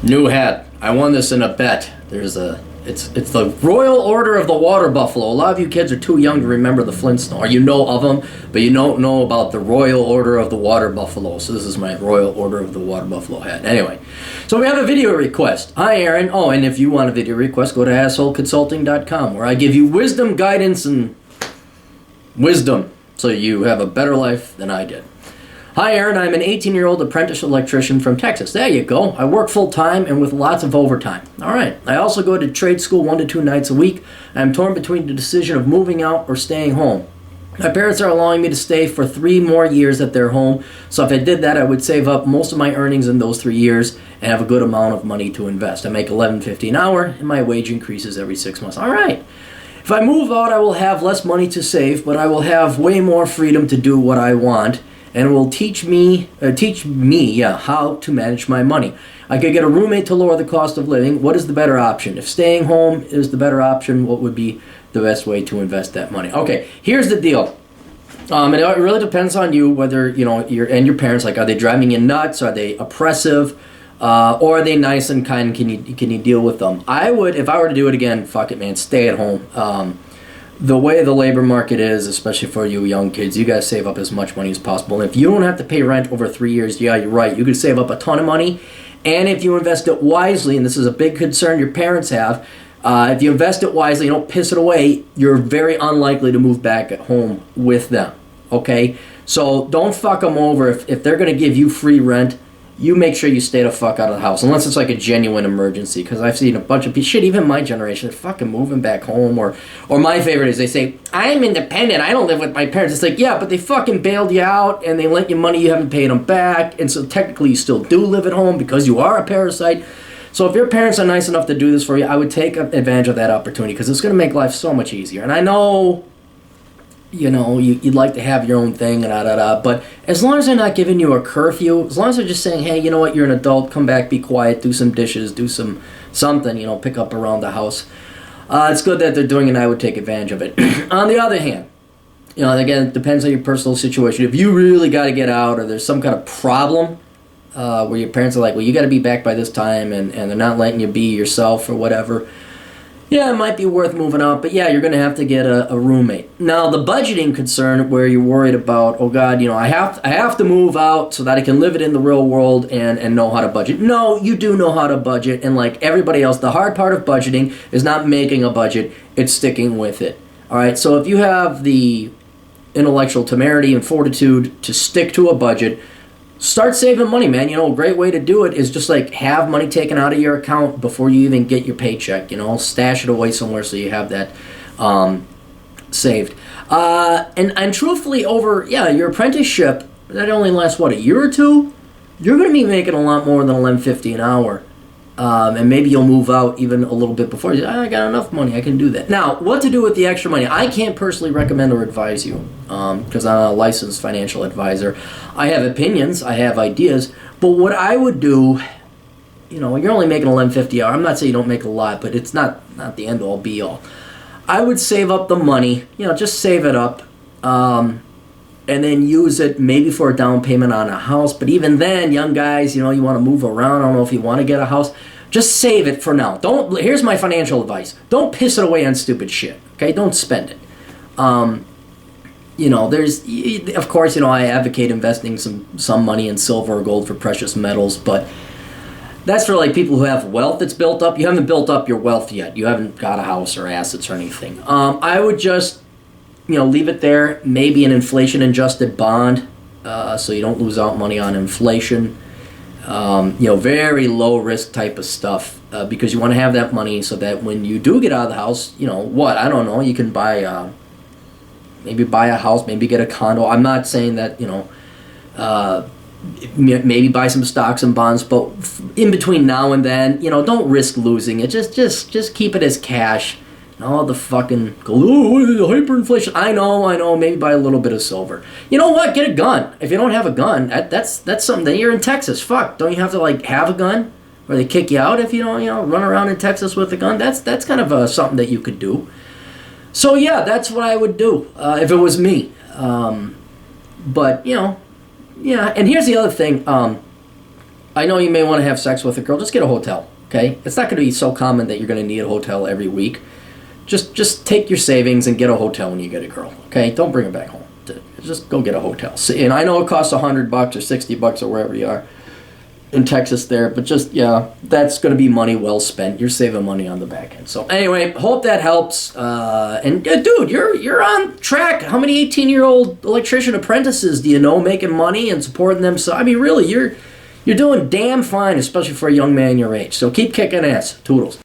New hat. I won this in a bet. It's the Royal Order of the Water Buffalo. A lot of you kids are too young to remember the Flintstones, or you know of them, but you don't know about the Royal Order of the Water Buffalo. So this is my Royal Order of the Water Buffalo hat. Anyway, so we have a video request. Hi, Aaron. Oh, and if you want a video request, go to assholeconsulting.com, where I give you wisdom, guidance, and wisdom, so you have a better life than I did. Hi, Aaron. I'm an 18-year-old apprentice electrician from Texas. There you go. I work full-time and with lots of overtime. All right. I also go to trade school 1 to 2 nights a week. I'm torn between the decision of moving out or staying home. My parents are allowing me to stay for 3 more years at their home, so if I did that, I would save up most of my earnings in those 3 years and have a good amount of money to invest. I make $11.50 an hour, and my wage increases every 6 months. All right. If I move out, I will have less money to save, but I will have way more freedom to do what I want, and will teach me how to manage my money. I could get a roommate to lower the cost of living. What is the better option? If staying home is the better option, what would be the best way to invest that money? Okay, here's the deal. And it really depends on you, whether your parents, like, are they driving you nuts? Are they oppressive? Or are they nice and kind? Can you deal with them? I would, if I were to do it again, fuck it, man, stay at home. The way the labor market is, especially for you young kids, you got to save up as much money as possible. And if you don't have to pay rent over 3 years, yeah, you're right. You could save up a ton of money. And if you invest it wisely, and this is a big concern your parents have, if you invest it wisely, you don't piss it away, you're very unlikely to move back at home with them. Okay? So don't fuck them over. If they're going to give you free rent, you make sure you stay the fuck out of the house, unless it's like a genuine emergency, because I've seen a bunch of people, shit, even my generation, they're fucking moving back home, or my favorite is they say, I'm independent, I don't live with my parents. It's like, yeah, but they fucking bailed you out, and they lent you money, you haven't paid them back, and so technically you still do live at home because you are a parasite. So if your parents are nice enough to do this for you, I would take advantage of that opportunity, because it's going to make life so much easier. And I know, you'd like to have your own thing, and but as long as they're not giving you a curfew, as long as they're just saying, hey, you know what, you're an adult, come back, be quiet, do some dishes, do something, pick up around the house. It's good that they're doing it, and I would take advantage of it. On the other hand, again, it depends on your personal situation. If you really got to get out, or there's some kind of problem where your parents are like, well, you got to be back by this time, and they're not letting you be yourself or whatever, yeah, it might be worth moving out, but yeah, you're going to have to get a roommate. Now, the budgeting concern, where you're worried about, oh God, I have to move out so that I can live it in the real world and know how to budget. No, you do know how to budget, and like everybody else, the hard part of budgeting is not making a budget, it's sticking with it. All right, so if you have the intellectual temerity and fortitude to stick to a budget, start saving money, man. A great way to do it is just like have money taken out of your account before you even get your paycheck. Stash it away somewhere so you have that saved. And truthfully, over your apprenticeship, that only lasts a year or two. You're going to be making a lot more than $11.50 an hour. And maybe you'll move out even a little bit before. I got enough money, I can do that. Now, what to do with the extra money? I can't personally recommend or advise you because I'm a licensed financial advisor. I have opinions, I have ideas, but what I would do, you're only making $11.50 an hour. I'm not saying you don't make a lot, but it's not the end-all, be-all. I would save up the money, just save it up, and then use it maybe for a down payment on a house. But even then, young guys, you want to move around. I don't know if you want to get a house. Just save it for now. Here's my financial advice. Don't piss it away on stupid shit. Okay? Don't spend it. Of course, I advocate investing some money in silver or gold for precious metals, but that's for like people who have wealth that's built up. You haven't built up your wealth yet. You haven't got a house or assets or anything. I would just leave it there, maybe an inflation-adjusted bond, so you don't lose out money on inflation. Very low-risk type of stuff, because you want to have that money so that when you do get out of the house, I don't know, you can maybe buy a house, maybe get a condo. I'm not saying that, maybe buy some stocks and bonds, but in between now and then, don't risk losing it. Just keep it as cash. All the fucking hyperinflation. I know. Maybe buy a little bit of silver. You know what? Get a gun. If you don't have a gun, that's something. That you're in Texas. Fuck. Don't you have to have a gun, or they kick you out if you don't run around in Texas with a gun? That's kind of something that you could do. So yeah, that's what I would do if it was me. But yeah. And here's the other thing. I know you may want to have sex with a girl. Just get a hotel, okay? It's not going to be so common that you're going to need a hotel every week. Just take your savings and get a hotel when you get a girl, okay? Don't bring her back home. Just go get a hotel. And I know it costs $100 or $60 or wherever you are in Texas there, but just, yeah, that's going to be money well spent. You're saving money on the back end. So anyway, hope that helps. And dude, you're on track. How many 18-year-old electrician apprentices do you know making money and supporting them? So I mean, really, you're doing damn fine, especially for a young man your age. So keep kicking ass. Toodles.